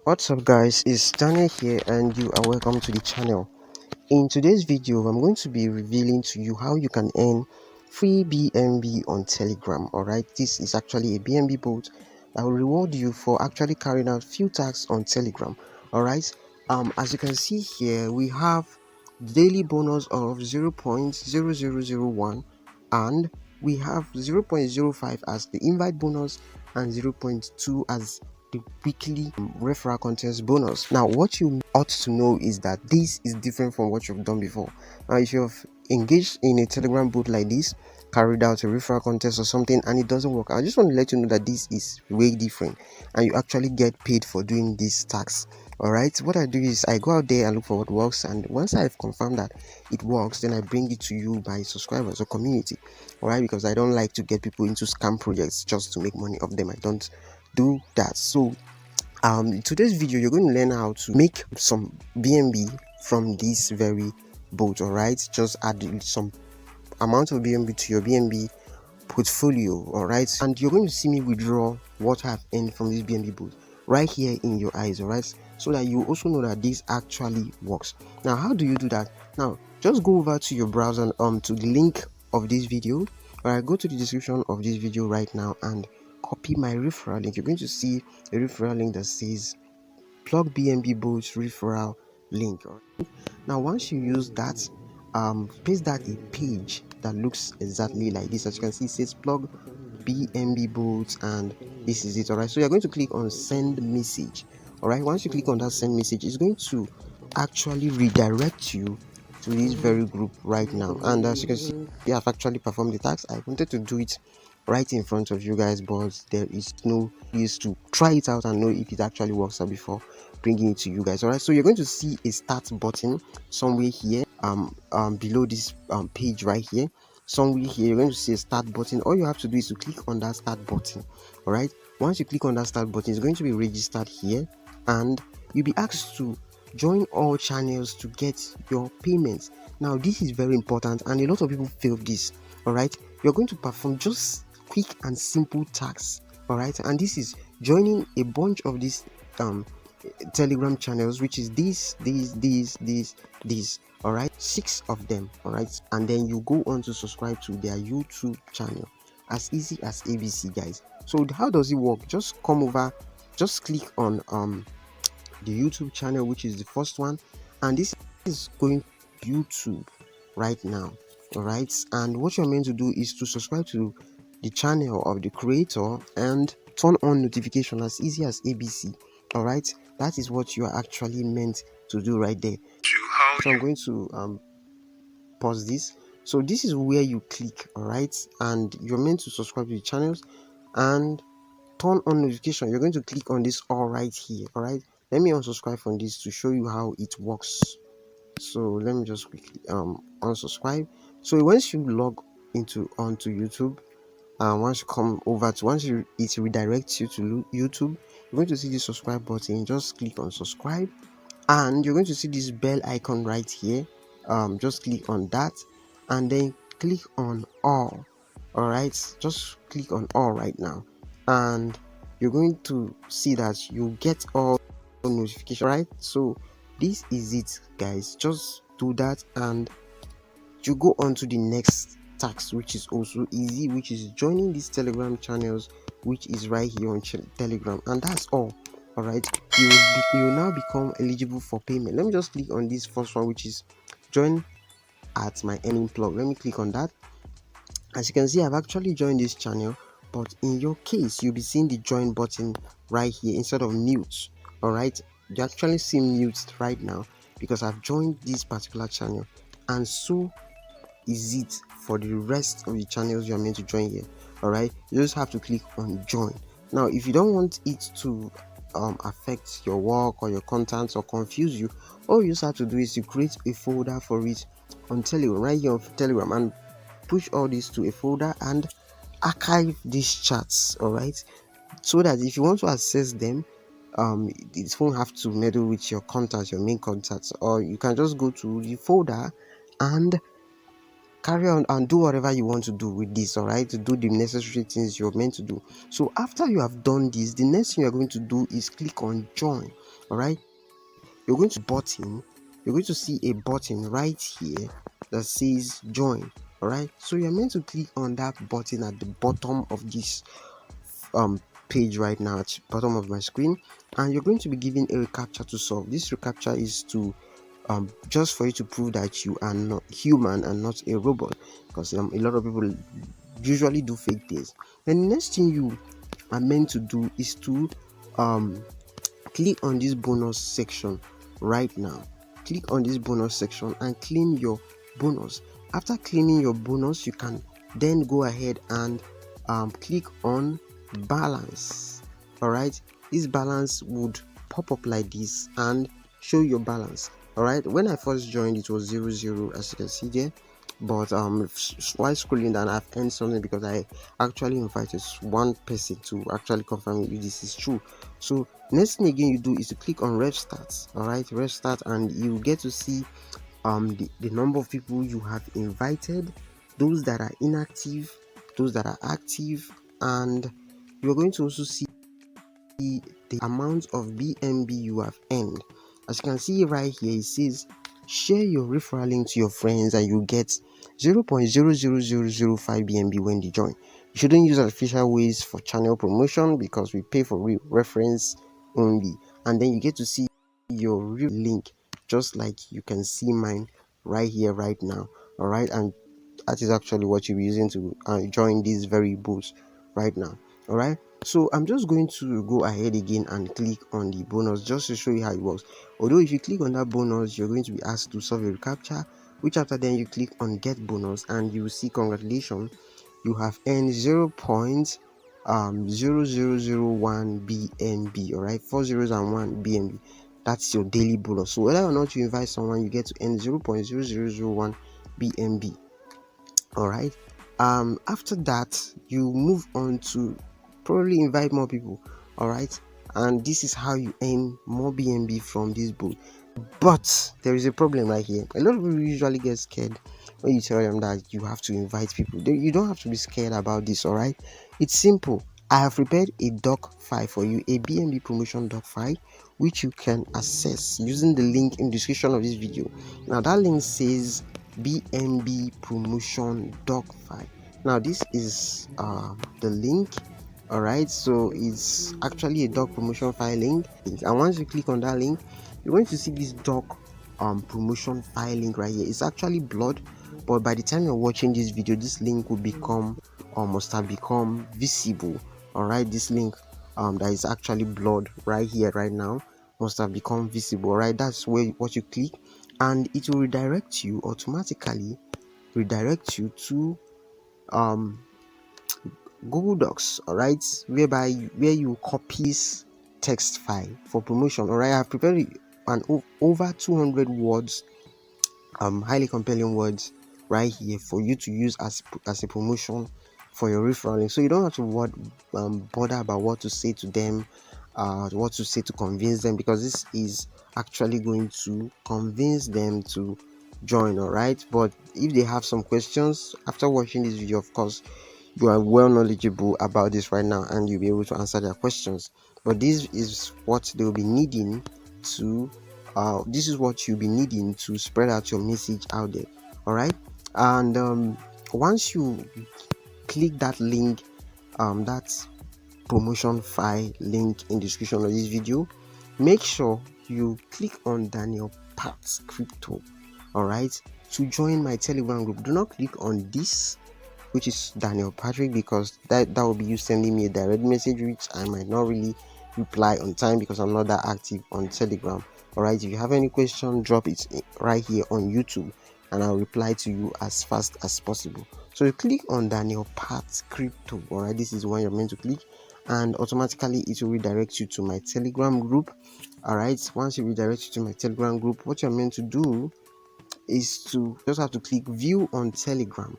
What's up guys, it's Daniel here and you are welcome to the channel. In today's video, I'm going to be revealing to you how you can earn free BNB on Telegram. Alright, this is actually a BNB bot that will reward you for actually carrying out few tasks on Telegram. Alright, as you can see here, we have daily bonus of 0.0001 and we have 0.05 as the invite bonus and 0.2 as the weekly referral contest bonus. Now what you ought to know is that this is different from what you've done before. Now if you've engaged in a Telegram bot like this, carried out a referral contest or something and it doesn't work, I just want to let you know that this is way different and you actually get paid for doing these tasks. Alright, what I do is I go out there and look for what works, and once I've confirmed that it works, then I bring it to you, my subscribers or community. Alright, because I don't like to get people into scam projects just to make money off them. I don't do that. So in today's video you're going to learn how to make some BNB from this very bot. Alright, just add some amount of BNB to your BNB portfolio. Alright, and you're going to see me withdraw what I've earned from this BNB bot right here in your eyes. Alright, so that you also know that this actually works. Now how do you do that? Now just go over to your browser to the link of this video. Alright, go to the description of this video right now and copy my referral link. You're going to see a referral link that says plug BNB bot referral link. Now once you use that, paste that a page that looks exactly like this. As you can see, it says plug BNB bot and this is it. Alright, so you're going to click on send message. Alright, once you click on that send message, it's going to actually redirect you to this very group right now. And as you can see, we have actually performed the task. I wanted to do it right in front of you guys, but there is no use to try it out and know if it actually works out before bringing it to you guys. All right, so you're going to see a start button somewhere here below this page right here. Somewhere here you're going to see a start button. All you have to do is to click on that start button. All right, once you click on that start button, it's going to be registered here and you'll be asked to join all channels to get your payments. Now this is very important and a lot of people fail this. All right, you're going to perform just quick and simple tasks. All right, and this is joining a bunch of these Telegram channels, which is these. All right, 6 of them. All right, and then you go on to subscribe to their YouTube channel. As easy as ABC, guys. So how does it work? Just come over, just click on the YouTube channel, which is the first one, and this is going to YouTube right now. All right, and what you're meant to do is to subscribe to the channel of the creator and turn on notification, as easy as ABC. All right, that is what you are actually meant to do right there. So I'm going to pause this. So this is where you click. All right, and you're meant to subscribe to the channels and turn on notification. You're going to click on this all right here. All right, let me unsubscribe from this to show you how it works. So let me just quickly unsubscribe. So once you log onto YouTube, once you come over to it redirects you to YouTube, you're going to see the subscribe button. Just click on subscribe and you're going to see this bell icon right here. Just click on that and then click on all. All right, just click on all right now and you're going to see that you get all notification. Right, so this is it, guys. Just do that and you go on to the next task, which is also easy, which is joining these Telegram channels, which is right here on Telegram, and that's all. All right, you will now become eligible for payment. Let me just click on this first one, which is join at my earning plug. Let me click on that. As you can see, I've actually joined this channel, but in your case you'll be seeing the join button right here instead of mute. All right, you actually see mute right now because I've joined this particular channel, and so is it for the rest of the channels you're meant to join here. All right, you just have to click on join. Now if you don't want it to affect your work or your contents or confuse you, all you just have to do is to create a folder for it on Telegram, right here on Telegram, and push all this to a folder and archive these chats. All right, so that if you want to access them, it won't have to meddle with your contacts, your main contacts, or you can just go to the folder and carry on and do whatever you want to do with this, all right, to do the necessary things you're meant to do. So after you have done this, the next thing you're going to do is click on join. All right, you're going to button you're going to see a button right here that says join. All right, so you're meant to click on that button at the bottom of this page right now, at the bottom of my screen, and you're going to be given a recaptcha to solve. This recaptcha is to just for you to prove that you are not human and not a robot, because a lot of people usually do fake things. Then the next thing you are meant to do is to click on this bonus section right now. Click on this bonus section and claim your bonus. After claiming your bonus, you can then go ahead and click on balance. All right, this balance would pop up like this and show your balance. All right, when I first joined, it was 00, as you can see there, but while scrolling down, I've earned something because I actually invited one person to actually confirm if this is true. So next thing again you do is to click on rev start. All right, rev start, and you get to see the number of people you have invited, those that are inactive, those that are active, and you're going to also see the amount of BNB you have earned. As you can see right here, it says share your referral link to your friends and you get 0.00005 BNB when they join. You shouldn't use artificial ways for channel promotion because we pay for reference only, and then you get to see your real link just like you can see mine right here right now. All right, and that is actually what you'll be using to join these very boosts right now. All right, so I'm just going to go ahead again and click on the bonus just to show you how it works. Although if you click on that bonus, you're going to be asked to solve a recaptcha, which after then you click on get bonus and you will see congratulations, you have earned 0.0001 BNB. All right, 4 zeros and 1 BNB. That's your daily bonus. So whether or not you invite someone, you get to earn 0.0001 BNB. All right, after that you move on to probably invite more people. All right, and this is how you earn more BNB from this book. But there is a problem right here. A lot of people usually get scared when you tell them that you have to invite people. You don't have to be scared about this. All right, it's simple. I have prepared a doc file for you, a BNB promotion doc file, which you can access using the link in the description of this video. Now that link says BNB promotion doc file. Now this is the link. All right, so it's actually a doc promotion file link, and once you click on that link, you're going to see this doc promotion file link right here. It's actually blurred, but by the time you're watching this video, this link will become or must have become visible. All right, this link that is actually blurred right here right now must have become visible. All right, that's where what you click, and it will redirect you automatically, redirect you to Google Docs. All right, where you copy this text file for promotion. All right, I've prepared an over 200 words, highly compelling words right here for you to use as a promotion for your referral. So you don't have to bother about what to say to them, what to say to convince them, because this is actually going to convince them to join. All right, but if they have some questions after watching this video, of course you are well knowledgeable about this right now and you'll be able to answer their questions. But this is what they'll be needing to this is what you'll be needing to spread out your message out there. All right, and once you click that link, that promotion file link in the description of this video, make sure you click on Daniel Pat's Crypto, all right, to join my Telegram group. Do not click on this, which is Daniel Patrick, because that will be you sending me a direct message, which I might not really reply on time because I'm not that active on Telegram. All right, if you have any question, drop it right here on YouTube and I'll reply to you as fast as possible. So you click on Daniel Pat's Crypto. All right, this is one you're meant to click, and automatically it will redirect you to my Telegram group. All right, once it redirects you to my Telegram group, what you're meant to do is to just have to click view on Telegram.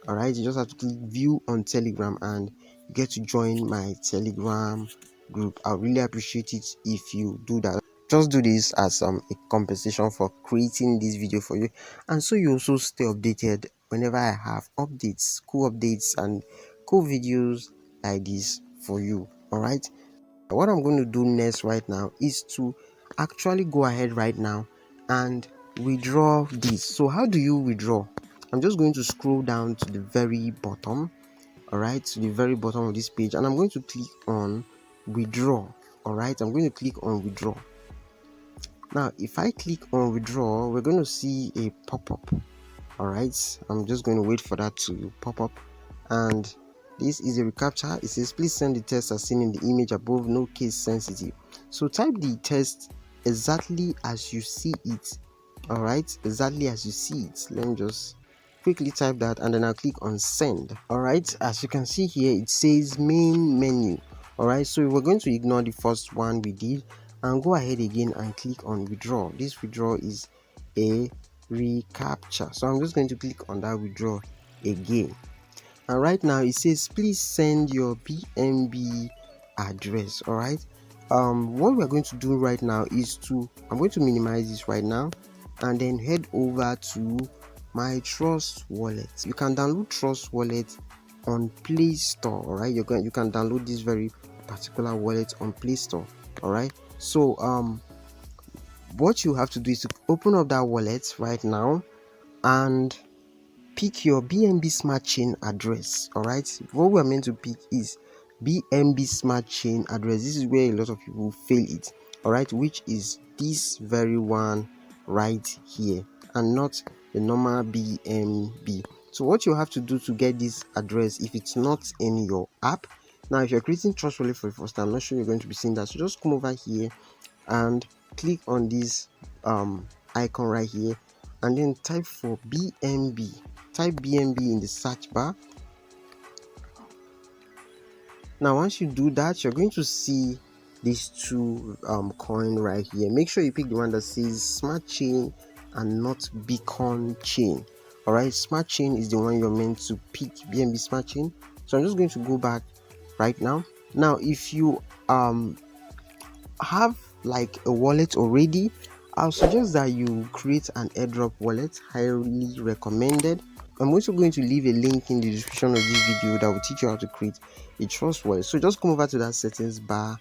All right, you just have to click view on Telegram and you get to join my Telegram group. I really appreciate it if you do that. Just do this as a compensation for creating this video for you, and so you also stay updated whenever I have updates, cool updates and cool videos like this for you. All right, what I'm going to do next right now is to actually go ahead right now and withdraw this. So how do you withdraw? I'm just going to scroll down to the very bottom, all right, to the very bottom of this page, and I'm going to click on withdraw. All right, I'm going to click on withdraw. Now if I click on withdraw, we're going to see a pop-up. All right, I'm just going to wait for that to pop up, and this is a recaptcha. It says please send the text as seen in the image above, no case sensitive. So type the text exactly as you see it. All right, exactly as you see it. Let me just quickly type that, and then I'll click on send. All right, as you can see here, it says main menu. All right, so we're going to ignore the first one we did and go ahead again and click on withdraw. This withdraw is a recaptcha, so I'm just going to click on that withdraw again, and right now it says please send your BNB address. All right, what we're going to do right now is I'm going to minimize this right now and then head over to my Trust Wallet. You can download Trust Wallet on Play Store. All right, you can download this very particular wallet on Play Store. All right, so what you have to do is to open up that wallet right now and pick your BNB Smart Chain address. All right, what we're meant to pick is BNB Smart Chain address. This is where a lot of people fail it. All right, which is this very one right here and not the normal BNB. So what you have to do to get this address, if it's not in your app, now if you're creating Trust Wallet for the first time, I'm not sure you're going to be seeing that, so just come over here and click on this icon right here and then type for BNB. Type BNB in the search bar. Now once you do that, you're going to see these two coin right here. Make sure you pick the one that says Smart Chain and not Beacon Chain. All right, Smart Chain is the one you're meant to pick, BNB Smart Chain. So I'm just going to go back right now. Now if you have like a wallet already, I'll suggest that you create an airdrop wallet. Highly recommended. I'm also going to leave a link in the description of this video that will teach you how to create a trust wallet. So just come over to that settings bar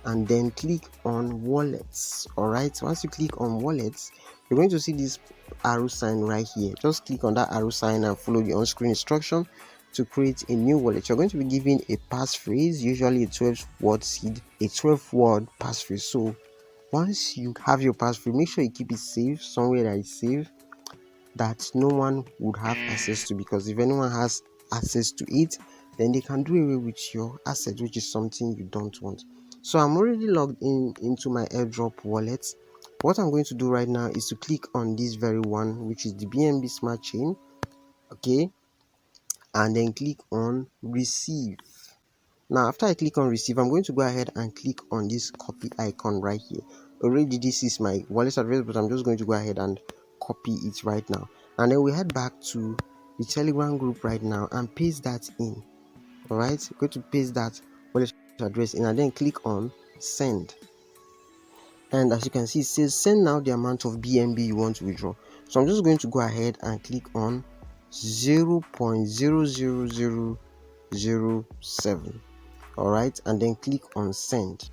and then click on wallets. All right, once you click on wallets, you're going to see this arrow sign right here. Just click on that arrow sign and follow the on-screen instruction to create a new wallet. You're going to be given a passphrase, usually a 12-word seed, a 12-word passphrase. So once you have your passphrase, make sure you keep it safe, somewhere that is safe, that no one would have access to, because if anyone has access to it, then they can do away with your asset, which is something you don't want. So I'm already logged in into my airdrop wallet. What I'm going to do right now is to click on this very one, which is the BNB Smart Chain. Okay, and then click on receive. Now after I click on receive, I'm going to go ahead and click on this copy icon right here. Already this is my wallet address, but I'm just going to go ahead and copy it right now, and then we head back to the Telegram group right now and paste that in. All right, go to paste that wallet address in and then click on send, and as you can see, it says send now the amount of BNB you want to withdraw. So I'm just going to go ahead and click on 0.00007. all right, and then click on send.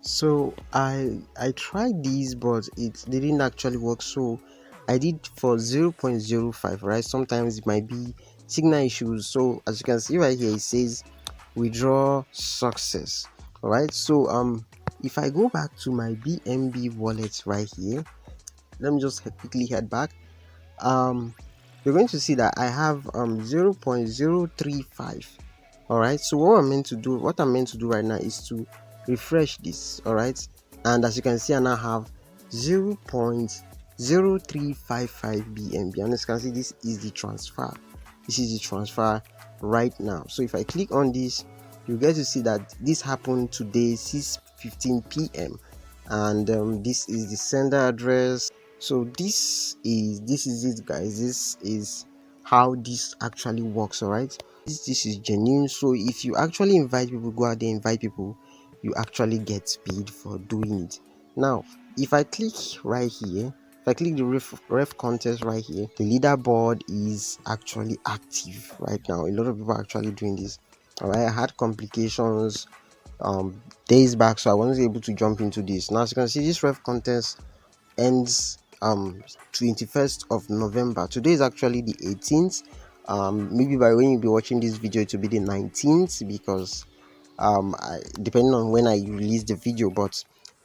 So I tried these, but it didn't actually work. So I did for 0.05, right? Sometimes it might be signal issues. So as you can see right here, it says withdraw success. All right, so if I go back to my BNB wallet right here, let me just quickly head back. You're going to see that I have 0.035. all right, so what I'm meant to do right now is to refresh this. All right, and as you can see, I now have 0.0355 BNB, and as you can see, this is the transfer right now. So if I click on this, you get to see that this happened today 6:15 p.m. and this is the sender address. So this is it, guys. This is how this actually works. All right, this is genuine. So if you actually invite people, go out there, invite people, you actually get paid for doing it. Now if I click right here, if I click the ref contest right here, the leaderboard is actually active right now. A lot of people are actually doing this. All right, I had complications days back, so I wasn't able to jump into this. Now, as you can see, this ref contest ends 21st of November. Today is actually the 18th. Maybe by when you'll be watching this video, it will be the 19th, because depending on when I release the video. But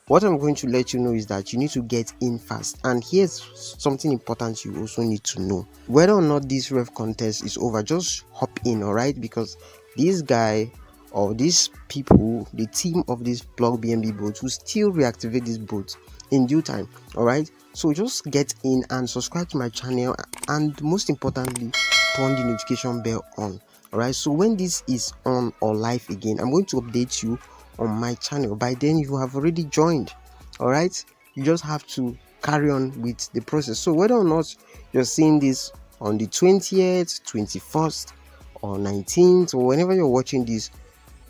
what I'm going to let you know is that you need to get in fast. And here's something important you also need to know: whether or not this ref contest is over, just hop in, all right? Because this guy or these people, the team of this blog BNB boat, will still reactivate this boat in due time. All right, so just get in and subscribe to my channel, and most importantly, turn the notification bell on. All right, so when this is on or live again, I'm going to update you on my channel. By then you have already joined. All right, you just have to carry on with the process. So whether or not you're seeing this on the 20th, 21st, or 19th, or whenever you're watching this,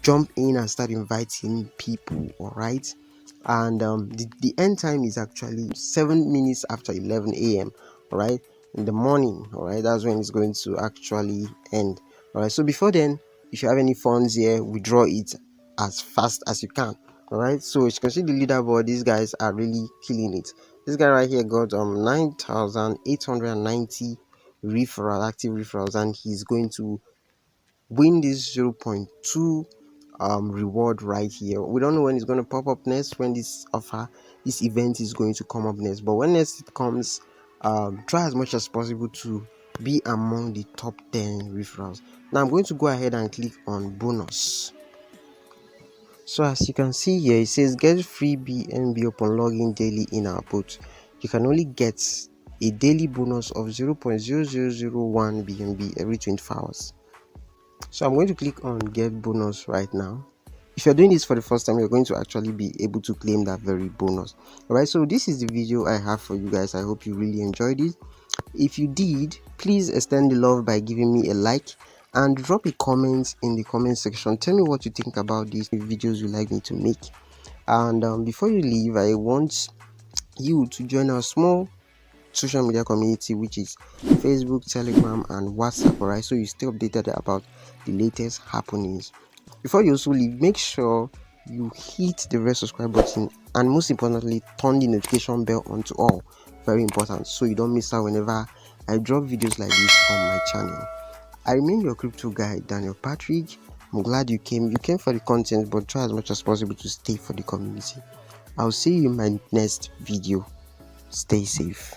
jump in and start inviting people. All right, and the end time is actually 7 minutes after 11 a.m. all right, in the morning. All right, that's when it's going to actually end. All right, so before then, if you have any funds here, withdraw it as fast as you can. All right, so as you can see the leaderboard, these guys are really killing it. This guy right here got 9,890 active referrals, and he's going to win this 0.2 reward right here. We don't know when it's going to pop up next, when this event is going to come up next, but when next it comes, try as much as possible to be among the top 10 referrals. Now I'm going to go ahead and click on bonus. So as you can see here, it says get free BNB upon login daily in our bot. You can only get a daily bonus of 0.0001 BNB every 24 hours. So I'm going to click on get bonus right now. If you're doing this for the first time, you're going to actually be able to claim that very bonus. All right, so this is the video I have for you guys. I hope you really enjoyed it. If you did, please extend the love by giving me a like and drop a comment in the comment section. Tell me what you think about these videos you like me to make. And before you leave, I want you to join our small social media community, which is Facebook, Telegram, and WhatsApp. All right, so you stay updated about the latest happenings. Before you also leave, make sure you hit the red subscribe button, and most importantly, turn the notification bell on to all. Very important, so you don't miss out whenever I drop videos like this on my channel. I remain your crypto guy, Daniel Patrick. I'm glad you came. You came for the content, but try as much as possible to stay for the community. I'll see you in my next video. Stay safe.